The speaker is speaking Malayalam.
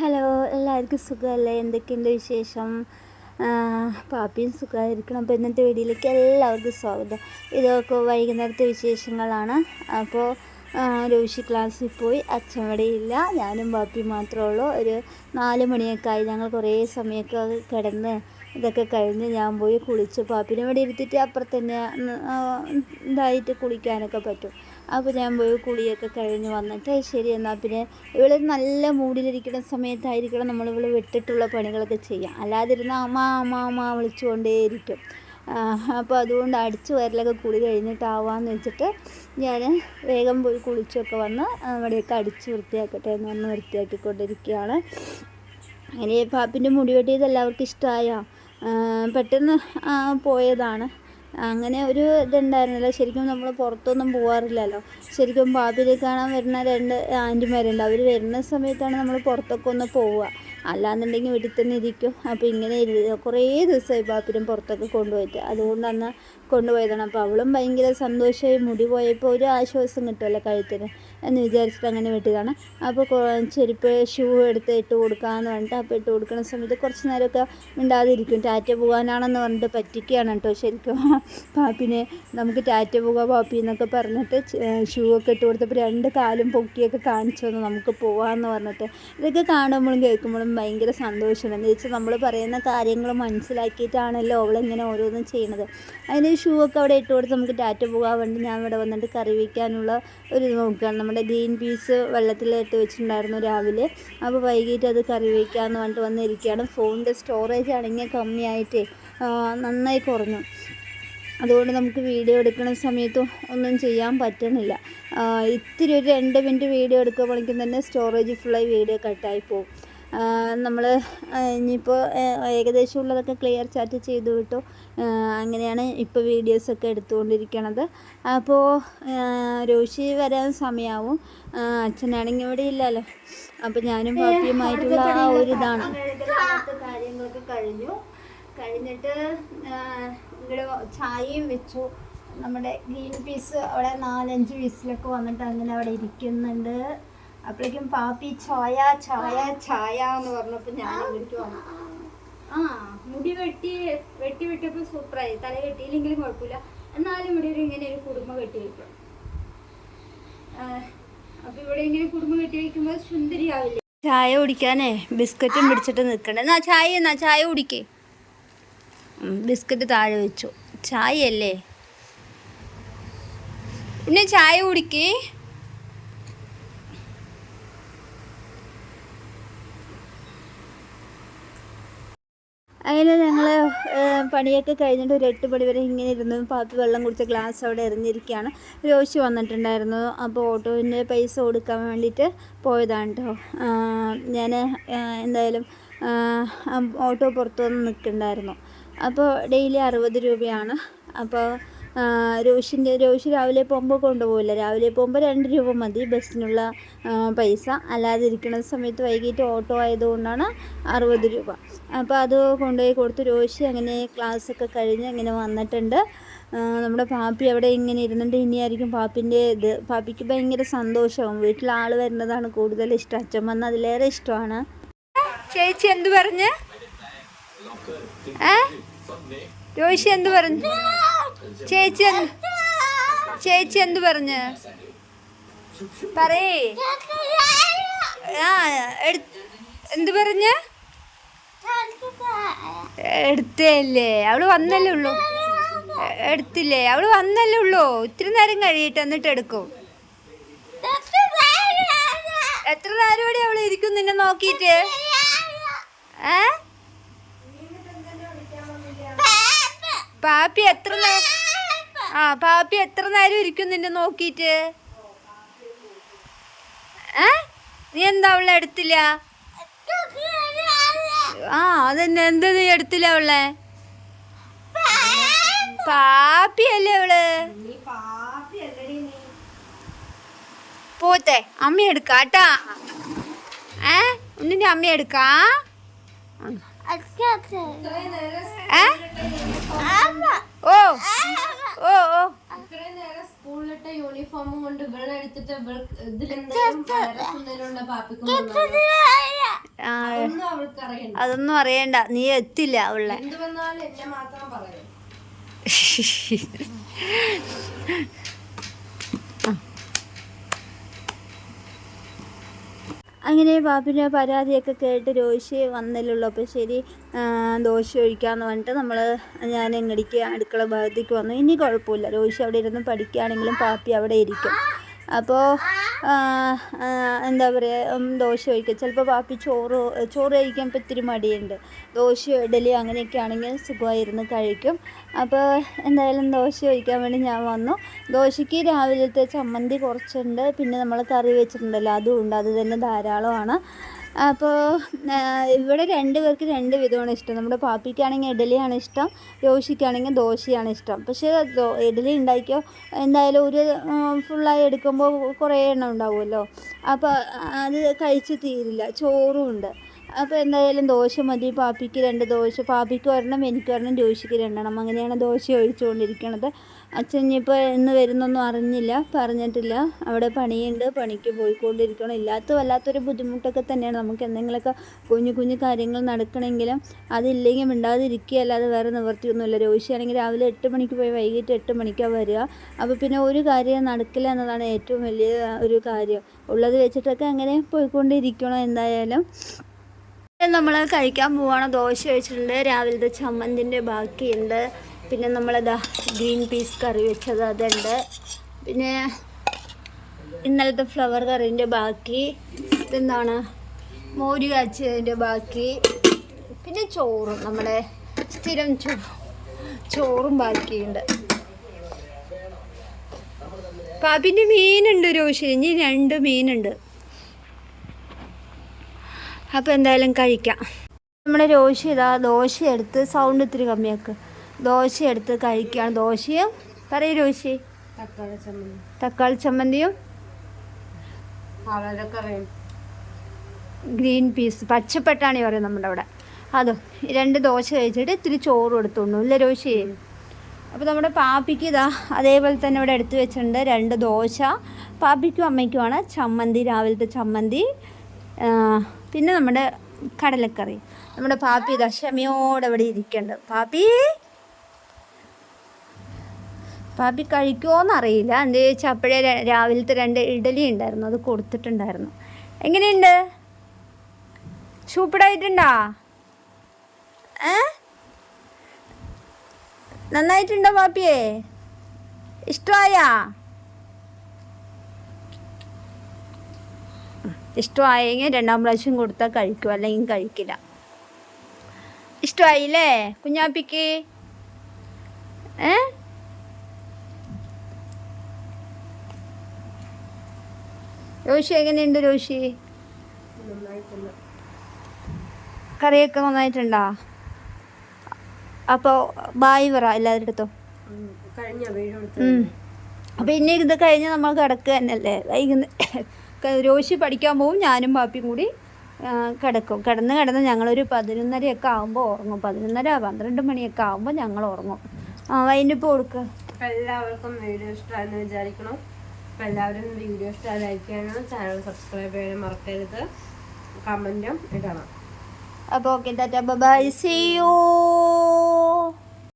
ഹലോ, എല്ലാവർക്കും സുഖമല്ലേ? എന്തൊക്കെയുണ്ട് വിശേഷം? പാപ്പിയും സുഖമായിരിക്കണം. അപ്പോൾ ഇന്നത്തെ വീഡിയോയിലേക്ക് എല്ലാവർക്കും സ്വാഗതം. ഇതൊക്കെ വൈകുന്നേരത്തെ വിശേഷങ്ങളാണ്. അപ്പോൾ രോഷി ക്ലാസ്സിൽ പോയി, അച്ഛൻ ഇവിടെയില്ല, ഞാനും പാപ്പിയും മാത്രമേ ഉള്ളൂ. ഒരു 4 മണിയൊക്കെ ആയി. ഞങ്ങൾ കുറേ സമയമൊക്കെ കിടന്ന് ഇതൊക്കെ കഴിഞ്ഞ് ഞാൻ പോയി കുളിച്ചു. പാപ്പിനെ ഇവിടെ ഇരുത്തിയിട്ട് അപ്പുറത്ത് തന്നെ ഇതായിട്ട് കുളിക്കാനൊക്കെ പറ്റും. അപ്പോൾ ഞാൻ പോയി കുളിയൊക്കെ കഴിഞ്ഞ് വന്നിട്ട് ശരി എന്നാൽ പിന്നെ ഇവൾ നല്ല മൂഡിലിരിക്കുന്ന സമയത്തായിരിക്കണം നമ്മളിവൾ വിട്ടിട്ടുള്ള പണികളൊക്കെ ചെയ്യാം. അല്ലാതിരുന്ന അമ്മ വിളിച്ചുകൊണ്ടേയിരിക്കും. അപ്പോൾ അതുകൊണ്ട് അടിച്ചു വരലൊക്കെ കുളി കഴിഞ്ഞിട്ടാവാമെന്ന് വെച്ചിട്ട് ഞാൻ വേഗം പോയി കുളിച്ചൊക്കെ വന്ന് അവിടെയൊക്കെ അടിച്ച് വൃത്തിയാക്കട്ടെ എന്ന് പറഞ്ഞ് വൃത്തിയാക്കിക്കൊണ്ടിരിക്കുകയാണ്. അങ്ങനെ പാപ്പിൻ്റെ മുടി വെട്ടിയത് എല്ലാവർക്കും ഇഷ്ടമായോ? പെട്ടെന്ന് പോയതാണ്. അങ്ങനെ ഒരു ഇതുണ്ടായിരുന്നില്ല. ശരിക്കും നമ്മൾ പുറത്തൊന്നും പോകാറില്ലല്ലോ. ശരിക്കും പാപ്പിനെ കാണാൻ വരുന്ന 2 ആൻറ്റിമാരുണ്ട്. അവർ വരുന്ന സമയത്താണ് നമ്മൾ പുറത്തൊക്കെ ഒന്ന് പോവുക. അല്ലാന്നുണ്ടെങ്കിൽ വീട്ടിൽ തന്നെ ഇരിക്കും. അപ്പോൾ ഇങ്ങനെ കുറേ ദിവസമായി പാപ്പിനും പുറത്തൊക്കെ കൊണ്ടുപോയിട്ട്, അതുകൊണ്ട് അന്ന് കൊണ്ടുപോയതാണ്. അപ്പോൾ അവളും ഭയങ്കര സന്തോഷമായി. മുടി പോയപ്പോൾ ഒരു ആശ്വാസം കിട്ടുമല്ലോ കഴുത്തിന് എന്ന് വിചാരിച്ചിട്ട് അങ്ങനെ വിട്ടതാണ്. അപ്പോൾ ചെരുപ്പ് ഷൂ എടുത്ത് ഇട്ട് കൊടുക്കാമെന്ന് പറഞ്ഞിട്ട് അപ്പോൾ ഇട്ട് കൊടുക്കുന്ന സമയത്ത് കുറച്ച് നേരമൊക്കെ മിണ്ടാതിരിക്കും. ടാറ്റ പോകാനാണെന്ന് പറഞ്ഞിട്ട് പറ്റിക്കുകയാണ് കേട്ടോ ശരിക്കും പാപ്പിനെ. നമുക്ക് ടാറ്റ പോകാം പാപ്പി എന്നൊക്കെ പറഞ്ഞിട്ട് ഷൂ ഒക്കെ ഇട്ട് കൊടുത്തപ്പോൾ 2 കാലും പൊക്കിയൊക്കെ കാണിച്ചു തന്നു നമുക്ക് പോകാമെന്ന് പറഞ്ഞിട്ട്. ഇതൊക്കെ കാണുമ്പോഴും കേൾക്കുമ്പോഴും ഭയങ്കര സന്തോഷമാണ്. എന്ന് വെച്ചാൽ നമ്മൾ പറയുന്ന കാര്യങ്ങൾ മനസ്സിലാക്കിയിട്ടാണല്ലോ അവളിങ്ങനെ ഓരോന്നും ചെയ്യുന്നത്. അതിന് ഷൂ ഒക്കെ അവിടെ ഇട്ട് കൊടുത്ത് നമുക്ക് ടാറ്റ പോകാൻ വേണ്ടി ഞാൻ ഇവിടെ വന്നിട്ട് കറി വയ്ക്കാനുള്ള ഒരു നോക്കുകയാണ്. നമ്മുടെ ഗ്രീൻ പീസ് വെള്ളത്തിലിട്ട് വെച്ചിട്ടുണ്ടായിരുന്നു രാവിലെ. അപ്പോൾ വൈകിട്ട് അത് കറി വയ്ക്കാമെന്ന് പറഞ്ഞിട്ട് വന്നിരിക്കുകയാണ്. ഫോണിൻ്റെ സ്റ്റോറേജ് ആണെങ്കിൽ കമ്മിയായിട്ടേ നന്നായി കുറഞ്ഞു. അതുകൊണ്ട് നമുക്ക് വീഡിയോ എടുക്കുന്ന സമയത്തും ഒന്നും ചെയ്യാൻ പറ്റണില്ല. ഇത്തിരി ഒരു 2 മിനിറ്റ് വീഡിയോ എടുക്കുമ്പോഴേക്കും തന്നെ സ്റ്റോറേജ് ഫുള്ളായി വീഡിയോ കട്ടായി പോകും. നമ്മൾ ഇനിയിപ്പോൾ ഏകദേശം ഉള്ളതൊക്കെ ക്ലിയർ ചാറ്റ് ചെയ്തു വിട്ടു. അങ്ങനെയാണ് ഇപ്പോൾ വീഡിയോസൊക്കെ എടുത്തുകൊണ്ടിരിക്കണത്. അപ്പോൾ രോഷി വരാൻ സമയമാവും. അച്ഛനാണെങ്കിൽ ഇവിടെ ഇല്ലല്ലോ. അപ്പോൾ ഞാനും പാപ്പിയുമായിട്ടുള്ള ആ ഒരു ഇതാണ്. കാര്യങ്ങളൊക്കെ കഴിഞ്ഞിട്ട് ഇവിടെ ചായയും വെച്ചു. നമ്മുടെ ഗ്രീൻ പീസ് അവിടെ 4-5 പീസിലൊക്കെ വന്നിട്ട് അങ്ങനെ അവിടെ ഇരിക്കുന്നുണ്ട്. അപ്പോഴേക്കും പാപ്പി ചായ എന്ന് പറഞ്ഞപ്പോൾ ഞാൻ ഇങ്ങോട്ട് വന്നു. മുടി വെട്ടിയപ്പോൾ സൂപ്പറായി. തല കെട്ടിയില്ലെങ്കിലും കുഴപ്പമില്ല, എന്നാലും ഇവിടെ ഇങ്ങനെ ഒരു കുടുംബ കെട്ടി വയ്ക്കും. അപ്പോൾ ഇവിടെ ഇങ്ങനെ കുടുംബ കെട്ടി വയ്ക്കുമ്പോൾ സുന്ദരിയാവില്ലേ. ചായ കുടിക്കാനേ ബിസ്ക്കറ്റും പിടിച്ചിട്ട് നിൽക്കണ്ടേ. ചായ കുടിക്കേ. ബിസ്ക്കറ്റ് താഴെ വെച്ചു. ചായയല്ലേ പിന്നെ ചായ കുടിക്കേ. അതിന് ഞങ്ങൾ പണിയൊക്കെ കഴിഞ്ഞിട്ട് ഒരു 8 മണി വരെ ഇങ്ങനെ ഇരുന്നു. പാപ്പി വെള്ളം കുടിച്ച ഗ്ലാസ് അവിടെ എറിഞ്ഞിരിക്കുകയാണ്. രോഷി വന്നിട്ടുണ്ടായിരുന്നു. അപ്പോൾ ഓട്ടോവിൻ്റെ പൈസ കൊടുക്കാൻ വേണ്ടിയിട്ട് പോയതാണ് കേട്ടോ. ഞാൻ എന്തായാലും ഓട്ടോ പുറത്തു വന്ന് നിൽക്കുന്നുണ്ടായിരുന്നു. അപ്പോൾ ഡെയിലി 60 രൂപയാണ്. അപ്പോൾ രോഷി രാവിലെ പോകുമ്പോൾ കൊണ്ടുപോകില്ല. രാവിലെ പോകുമ്പോൾ 2 രൂപ മതി ബസ്സിനുള്ള പൈസ. അല്ലാതെ ഇരിക്കുന്ന സമയത്ത് വൈകിട്ട് ഓട്ടോ ആയതുകൊണ്ടാണ് 60 രൂപ. അപ്പോൾ അത് കൊണ്ടുപോയി കൊടുത്ത് രോഷി അങ്ങനെ ക്ലാസ്സൊക്കെ കഴിഞ്ഞ് അങ്ങനെ വന്നിട്ടുണ്ട്. നമ്മുടെ പാപ്പി അവിടെ ഇങ്ങനെ ഇരുന്നിട്ട് ഇനിയായിരിക്കും പാപ്പിൻ്റെ പാപ്പിക്ക് ഭയങ്കര സന്തോഷവും. വീട്ടിൽ ആൾ വരുന്നതാണ് കൂടുതൽ ഇഷ്ടം. അച്ഛൻ വന്ന് അതിലേറെ ഇഷ്ടമാണ്. ചേച്ചി എന്ത് പറഞ്ഞ്? രോഷി എന്ത് പറഞ്ഞു? ചേച്ചി എന്ത് പറഞ്ഞ് പറയേ? എന്ത് പറഞ്ഞ്? എടുത്തല്ലേ? അവള് വന്നല്ലേ ഉള്ളൂ. എടുത്തില്ലേ? അവള് വന്നല്ലേ ഉള്ളൂ. ഇത്തിരി നേരം കഴിയട്ടെ എന്നിട്ട് എടുക്കും. എത്ര നേരം കൂടി അവള് ഇരിക്കും നിന്നെ നോക്കിയിട്ട്? പാപ്പി എത്ര നേരം ഇരിക്കും നിന്നെ നോക്കിയിട്ട്? നീ എന്താ അവളെ എടുത്തില്ല? അതെന്നെ എന്താ നീ എടുത്തില്ല അവളെ? പാപ്പിയല്ലേ അവള്? പോത്തെ അമ്മ എടുക്കാട്ടാ. ഉണ്ണിന്റെ അമ്മ എടുക്കാ. സ്കൂളിലിട്ട യൂണിഫോമും കൊണ്ട് എടുത്തിട്ട് അതൊന്നും അറിയണ്ട, നീ എത്തില്ല ഉള്ള. അങ്ങനെ പാപ്പിൻ്റെ പരാതിയൊക്കെ കേട്ട് രോഷി വന്നില്ലുള്ളൂ. അപ്പോൾ ശരി ദോശ ഒഴിക്കാമെന്ന് പറഞ്ഞിട്ട് ഞാൻ എങ്ങടിക്ക് അടുക്കള ഭാഗത്തേക്ക് വന്നു. ഇനി കുഴപ്പമില്ല, രോഷി അവിടെ ഇരുന്ന് പഠിക്കുകയാണെങ്കിലും പാപ്പി അവിടെ ഇരിക്കും. അപ്പോൾ എന്താ പറയുക, ദോശ ഒഴിക്കുക. ചിലപ്പോൾ പാപ്പി ചോറ് കഴിക്കാൻ ഇപ്പോൾ ഇത്തിരി മടിയുണ്ട്. ദോശയോ ഇഡലി അങ്ങനെയൊക്കെ ആണെങ്കിൽ സുഖമായിരുന്ന് കഴിക്കും. അപ്പോൾ എന്തായാലും ദോശ ഒഴിക്കാൻ വേണ്ടി ഞാൻ വന്നു. ദോശയ്ക്ക് രാവിലത്തെ ചമ്മന്തി കുറച്ചുണ്ട്, പിന്നെ നമ്മൾ കറി വെച്ചിട്ടുണ്ടല്ലോ അതും ഉണ്ട്, അത് തന്നെ ധാരാളമാണ്. അപ്പോൾ ഇവിടെ 2 പേർക്ക് 2 വിധമാണ് ഇഷ്ടം. നമ്മുടെ പാപ്പിക്കാണെങ്കിൽ ഇഡലിയാണ് ഇഷ്ടം, രോഷിക്കാണെങ്കിൽ ദോശയാണ് ഇഷ്ടം. പക്ഷേ ഇഡലി ഉണ്ടാക്കിയോ എന്തായാലും ഒരു ഫുള്ളായി എടുക്കുമ്പോൾ കുറേ എണ്ണം ഉണ്ടാവുമല്ലോ, അപ്പോൾ അത് കഴിച്ച് തീരില്ല. ചോറും ഉണ്ട്. അപ്പോൾ എന്തായാലും ദോശ മതി. പാപ്പിക്ക് 2 ദോശ, പാപ്പിക്ക് 1, എനിക്ക് 1, രോഷിക്ക് 2. അങ്ങനെയാണ് ദോശ ഒഴിച്ചുകൊണ്ടിരിക്കുന്നത്. അച്ഛൻ ഇനിയിപ്പോൾ എന്ന് വരുന്നൊന്നും അറിഞ്ഞില്ല, പറഞ്ഞിട്ടില്ല. അവിടെ പണിയുണ്ട്, പണിക്ക് പോയിക്കൊണ്ടിരിക്കണം. വല്ലാത്തൊരു ബുദ്ധിമുട്ടൊക്കെ തന്നെയാണ്. നമുക്ക് എന്തെങ്കിലുമൊക്കെ കുഞ്ഞു കാര്യങ്ങൾ നടക്കണമെങ്കിലും അതില്ലെങ്കിൽ മിണ്ടാതിരിക്കുക, അല്ലാതെ വേറെ നിവൃത്തിയൊന്നുമില്ല. രോഷിയാണെങ്കിൽ രാവിലെ 8 മണിക്ക് പോയി വൈകിട്ട് 8 മണിക്കാണ് വരിക. അപ്പോൾ പിന്നെ ഒരു കാര്യം നടക്കില്ല എന്നതാണ് ഏറ്റവും വലിയ ഒരു കാര്യം. ഉള്ളത് വെച്ചിട്ടൊക്കെ അങ്ങനെ പോയിക്കൊണ്ടിരിക്കണം. എന്തായാലും നമ്മൾ കഴിക്കാൻ പോവാണ്. ദോശ വെച്ചിട്ടുണ്ട്, രാവിലത്തെ ചമ്മന്തിൻ്റെ ബാക്കിയുണ്ട്, പിന്നെ നമ്മളതാ ഗ്രീൻ പീസ് കറി വെച്ചത് അതുണ്ട്, പിന്നെ ഇന്നലത്തെ ഫ്ലവർ കറീൻ്റെ ബാക്കി, ഇതെന്താണ് മോര് കാച്ചിയതിൻ്റെ ബാക്കി, പിന്നെ ചോറും നമ്മുടെ സ്ഥിരം ചോറും ബാക്കിയുണ്ട്. പാപ്പിൻ്റെ മീനുണ്ട് രോഷി, ഇനി 2 മീനുണ്ട്. അപ്പോൾ എന്തായാലും കഴിക്കാം. നമ്മുടെ രോഷി ദോശ എടുത്ത്, സൗണ്ട് ഇത്തിരി കമ്മിയാക്ക്, ദോശ എടുത്ത് കഴിക്കുകയാണ്. ദോശയും പറയും രോഷി, തക്കാളി ചമ്മന്തിയും ഗ്രീൻ പീസ് പച്ചപ്പട്ടാണി പറയും നമ്മുടെ അവിടെ, അതും 2 ദോശ കഴിച്ചിട്ട് ഇത്തിരി ചോറും എടുത്തോണ്ടു ഇല്ലേ രോഷി. അപ്പോൾ നമ്മുടെ പാപ്പിക്ക് അതേപോലെ തന്നെ ഇവിടെ എടുത്ത് വെച്ചിട്ടുണ്ട് 2 ദോശ. പാപ്പിക്കും അമ്മയ്ക്കുമാണ് ചമ്മന്തി, രാവിലത്തെ ചമ്മന്തി, പിന്നെ നമ്മുടെ കടലക്കറി. നമ്മുടെ പാപ്പി ക്ഷമയോടെ ഇവിടെ ഇരിക്കുന്നുണ്ട്. പാപ്പി കഴിക്കുമോയെന്നറിയില്ല. എന്ത് ചോദിച്ചാൽ അപ്പോഴേ രാവിലത്തെ 2 ഇഡലി ഉണ്ടായിരുന്നു, അത് കൊടുത്തിട്ടുണ്ടായിരുന്നു. എങ്ങനെയുണ്ട്, സൂപ്പറായിട്ടുണ്ടോ? നന്നായിട്ടുണ്ടോ പാപ്പിയെ? ഇഷ്ടമായാ? ഇഷ്ടമായെങ്കിൽ 2ാം പ്രാവശ്യം കൊടുത്താൽ കഴിക്കും, അല്ലെങ്കിൽ കഴിക്കില്ല. ഇഷ്ടമായില്ലേ കുഞ്ഞാപ്പിക്ക്? രോഷി എങ്ങനെയുണ്ട് രോഷി? കറിയൊക്കെ നന്നായിട്ടുണ്ടോ? അപ്പോൾ ബായ് പറ എല്ലാവരുടെ അടുത്തോ. അപ്പോൾ ഇനി ഇത് കഴിഞ്ഞ് നമ്മൾ കിടക്കുക തന്നെയല്ലേ. രോഷി പഠിക്കാൻ പോവും, ഞാനും പാപ്പിയും കൂടി കിടന്ന് ഞങ്ങളൊരു 11:30 ആകുമ്പോൾ ഉറങ്ങും. 11:30 12 മണിയൊക്കെ ആകുമ്പോൾ ഞങ്ങൾ ഉറങ്ങും. വൈകിട്ട് കൊടുക്കുക. എല്ലാവർക്കും വീഡിയോ ഇഷ്ടമായെന്ന് വിചാരിക്കണം. അപ്പോൾ എല്ലാവരും വീഡിയോ ഇഷ്ടമായി ലൈക്ക് ചെയ്യണം, ചാനൽ സബ്സ്ക്രൈബ് ചെയ്യാൻ മറക്കരുത്, കമൻറ്റും ഇടണം. അപ്പോൾ okay, tata bye, see U.